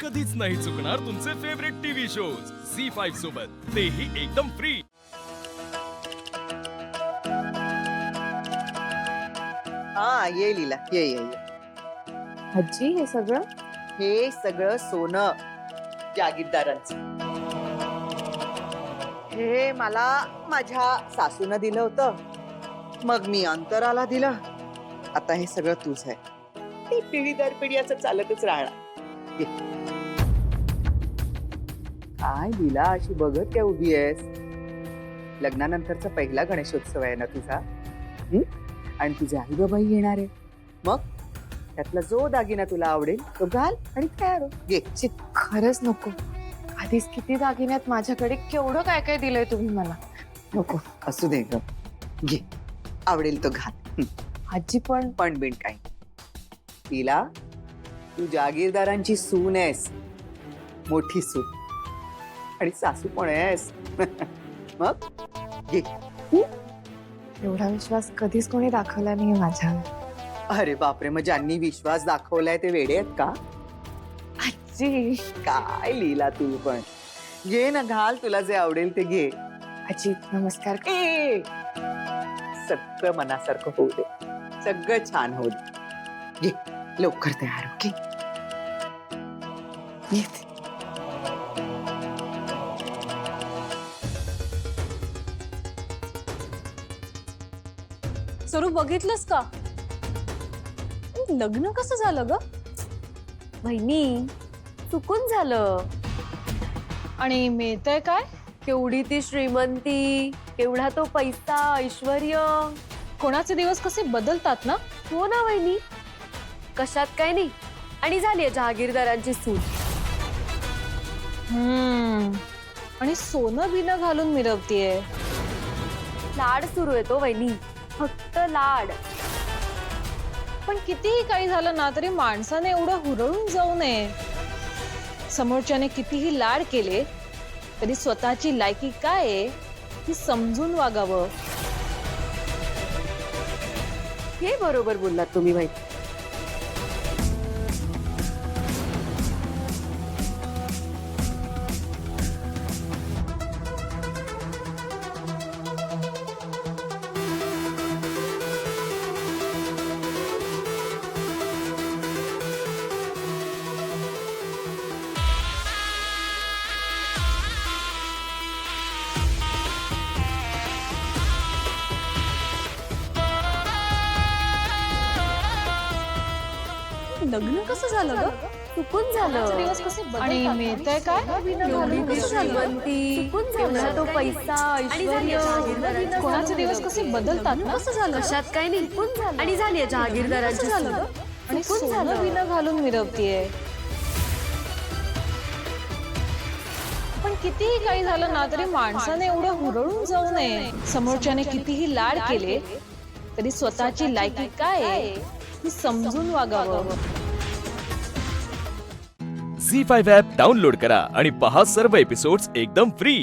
कधीच नाही चुकणार तुमचे फेवरेट टीव्ही शोज झी5 सोबत, तेही एकदम फ्री। हा ये लीला ये ये ये. आजी हे सगळं सोनं जागीरदारांचं. हे मला माझ्या सासूनं दिलं होतं, मग मी अंतराला दिलं. आता हे सगळं तूच आहे. ते पिढी दर पिढी असं चालतच राहणार. ये. काय लीला अशी बघत काय उभी आहेस? लग्नानंतरचा पहिला गणेशोत्सव आहे ना तुझा? आणि तुझे आई बाबाही येणार आहे. मग त्यातला जो दागिना तुला आवडेल तो घाल आणि तयार हो. घे. खरंच नको. आधीच किती दागिन्यात माझ्याकडे, केवढं काय काय दिलंय तुम्ही मला. नको असू दे ग. घे, आवडेल तो घाल. आजी पण बिन काही. तिला तू जागीरदारांची सून आहेस, मोठी सून, आणि सासू पण आहेस. मग घे. एवढा विश्वास कधीच कोणी दाखवला नाही माझ्यावर. अरे बापरे, मग ज्यांनी विश्वास दाखवलाय ते वेडे आहेत का? आजी काय लीला तू पण. घे ना, घाल, तुला जे आवडेल ते घे. आजी नमस्कार. ए, सगळं मनासारखं होऊ दे, सगळं छान होऊ दे. घे, लवकर तयार हो. घे. येते. स्वरूप बघितलंस का? लग्न कसं झालं ग? बहिणी चुकून झालं. आणि मिळतंय काय? केवढी ती श्रीमंती, केवढा तो पैसा, ऐश्वर्य. कोणाचे दिवस कसे बदलतात ना. हो ना वहिनी, कशात काय नाही. आणि झाली जहागीरदारांची सून. आणि सोनं बिनं घालून मिरवतीये. लाड सुरू येतो वहिनी, फक्त लाड. पण कितीही काही झालं ना तरी माणसाने एवढं हुरळून जाऊ नये. समोरच्याने कितीही लाड केले तरी स्वतःची लायकी काय आहे ही समजून वागावं. हे बरोबर बोललात तुम्ही बाई. लग्न कसं झालं ग? चुकून झालं. दिवस कसे आणि मिळतंय काय? केवढी ती श्रीमंती, केवढा तो पैसा, ऐश्वर्य. कोणाचे दिवस कसे बदलतात ना. कसं झालं? कशात काय नाही. आणि झाली जहागीरदारांची झालं सून. ग? आणि सोनं बिनं घालून मिरवतीये. पण कितीही काही झालं ना तरी माणसाने एवढं हुरळून जाऊ नये. समोरच्याने कितीही लाड केले तरी स्वतःची लायकी काय आहे ही समजून वागावं. झी5 ॲप डाउनलोड करा आणि पहा सर्व एपिसोड्स एकदम फ्री।